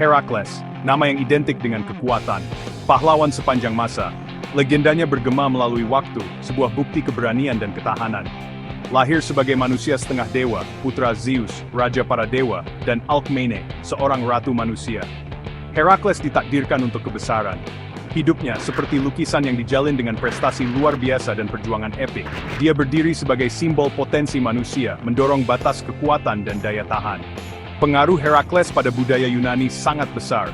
Herakles, nama yang identik dengan kekuatan, pahlawan sepanjang masa. Legendanya bergema melalui waktu, sebuah bukti keberanian dan ketahanan. Lahir sebagai manusia setengah dewa, putra Zeus, raja para dewa, dan Alkmene, seorang ratu manusia. Herakles ditakdirkan untuk kebesaran. Hidupnya seperti lukisan yang dijalin dengan prestasi luar biasa dan perjuangan epik. Dia berdiri sebagai simbol potensi manusia, mendorong batas kekuatan dan daya tahan. Pengaruh Herakles pada budaya Yunani sangat besar.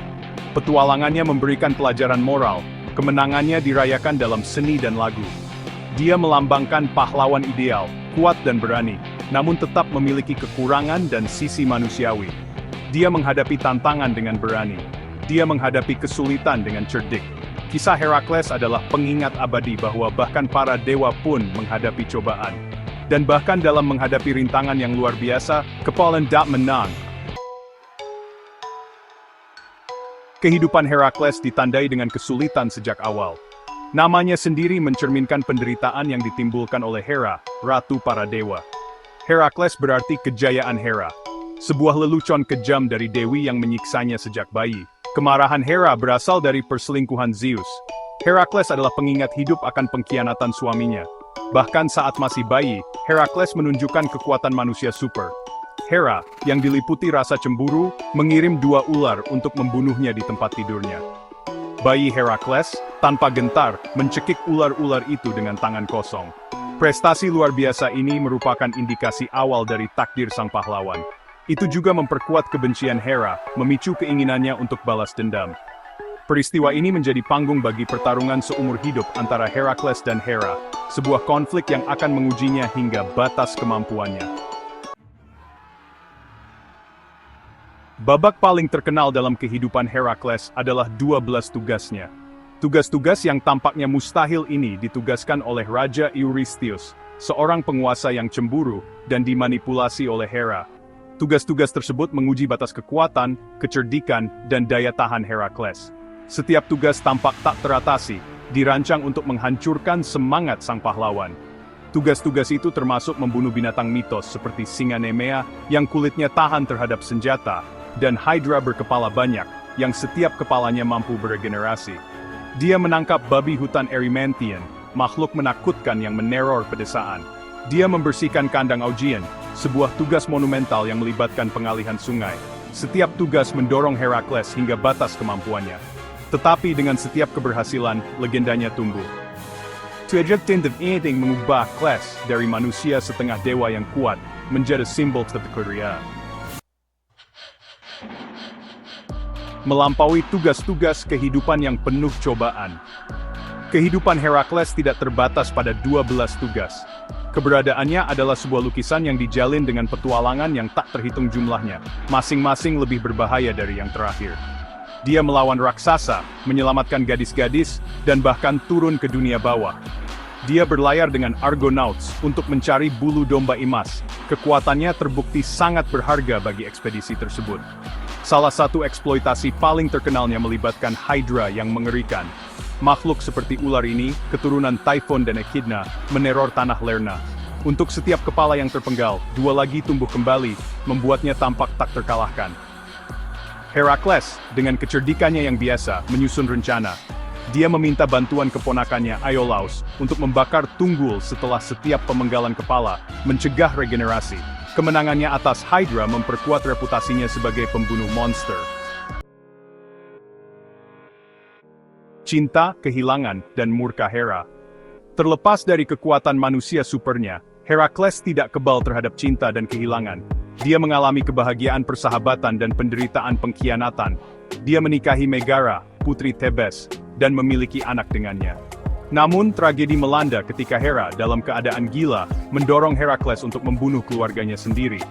Petualangannya memberikan pelajaran moral, kemenangannya dirayakan dalam seni dan lagu. Dia melambangkan pahlawan ideal, kuat dan berani, namun tetap memiliki kekurangan dan sisi manusiawi. Dia menghadapi tantangan dengan berani. Dia menghadapi kesulitan dengan cerdik. Kisah Herakles adalah pengingat abadi bahwa bahkan para dewa pun menghadapi cobaan. Dan bahkan dalam menghadapi rintangan yang luar biasa, kepalan tak menang. Kehidupan Herakles ditandai dengan kesulitan sejak awal. Namanya sendiri mencerminkan penderitaan yang ditimbulkan oleh Hera, ratu para dewa. Herakles berarti kejayaan Hera. Sebuah lelucon kejam dari dewi yang menyiksanya sejak bayi. Kemarahan Hera berasal dari perselingkuhan Zeus. Herakles adalah pengingat hidup akan pengkhianatan suaminya. Bahkan saat masih bayi, Herakles menunjukkan kekuatan manusia super. Hera, yang diliputi rasa cemburu, mengirim 2 ular untuk membunuhnya di tempat tidurnya. Bayi Herakles, tanpa gentar, mencekik ular-ular itu dengan tangan kosong. Prestasi luar biasa ini merupakan indikasi awal dari takdir sang pahlawan. Itu juga memperkuat kebencian Hera, memicu keinginannya untuk balas dendam. Peristiwa ini menjadi panggung bagi pertarungan seumur hidup antara Herakles dan Hera, sebuah konflik yang akan mengujinya hingga batas kemampuannya. Babak paling terkenal dalam kehidupan Herakles adalah 12 tugasnya. Tugas-tugas yang tampaknya mustahil ini ditugaskan oleh Raja Eurystheus, seorang penguasa yang cemburu dan dimanipulasi oleh Hera. Tugas-tugas tersebut menguji batas kekuatan, kecerdikan, dan daya tahan Herakles. Setiap tugas tampak tak teratasi, dirancang untuk menghancurkan semangat sang pahlawan. Tugas-tugas itu termasuk membunuh binatang mitos seperti singa Nemea yang kulitnya tahan terhadap senjata, dan Hydra berkepala banyak, yang setiap kepalanya mampu beregenerasi. Dia menangkap babi hutan Erymanthean, makhluk menakutkan yang meneror pedesaan. Dia membersihkan kandang Augean, sebuah tugas monumental yang melibatkan pengalihan sungai. Setiap tugas mendorong Herakles hingga batas kemampuannya. Tetapi dengan setiap keberhasilan, legendanya tumbuh. Tujuh tinta ini mengubah Herakles dari manusia setengah dewa yang kuat, menjadi simbol kekeriaan. Melampaui tugas-tugas kehidupan yang penuh cobaan. Kehidupan Herakles tidak terbatas pada 12 tugas. Keberadaannya adalah sebuah lukisan yang dijalin dengan petualangan yang tak terhitung jumlahnya, masing-masing lebih berbahaya dari yang terakhir. Dia melawan raksasa, menyelamatkan gadis-gadis, dan bahkan turun ke dunia bawah. Dia berlayar dengan Argonauts untuk mencari bulu domba emas. Kekuatannya terbukti sangat berharga bagi ekspedisi tersebut. Salah satu eksploitasi paling terkenalnya melibatkan Hydra yang mengerikan. Makhluk seperti ular ini, keturunan Typhon dan Echidna, meneror tanah Lerna. Untuk setiap kepala yang terpenggal, 2 lagi tumbuh kembali, membuatnya tampak tak terkalahkan. Herakles, dengan kecerdikannya yang biasa, menyusun rencana. Dia meminta bantuan keponakannya Iolaus untuk membakar tunggul setelah setiap pemenggalan kepala, mencegah regenerasi. Kemenangannya atas Hydra memperkuat reputasinya sebagai pembunuh monster. Cinta, kehilangan, dan murka Hera. Terlepas dari kekuatan manusia supernya, Herakles tidak kebal terhadap cinta dan kehilangan. Dia mengalami kebahagiaan persahabatan dan penderitaan pengkhianatan. Dia menikahi Megara, putri Thebes, dan memiliki anak dengannya. Namun, tragedi melanda ketika Hera dalam keadaan gila mendorong Herakles untuk membunuh keluarganya sendiri.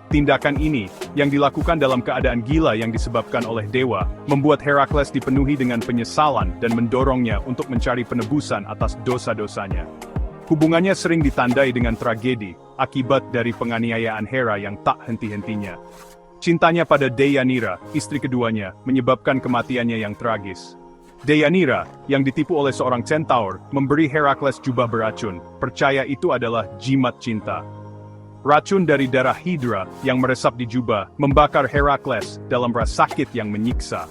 Tindakan ini, yang dilakukan dalam keadaan gila yang disebabkan oleh dewa, membuat Herakles dipenuhi dengan penyesalan dan mendorongnya untuk mencari penebusan atas dosa-dosanya. Hubungannya sering ditandai dengan tragedi, akibat dari penganiayaan Hera yang tak henti-hentinya. Cintanya pada Deianira, istri keduanya, menyebabkan kematiannya yang tragis. Deianira, yang ditipu oleh seorang centaur, memberi Herakles jubah beracun, percaya itu adalah jimat cinta. Racun dari darah Hydra yang meresap di jubah membakar Herakles dalam rasa sakit yang menyiksa.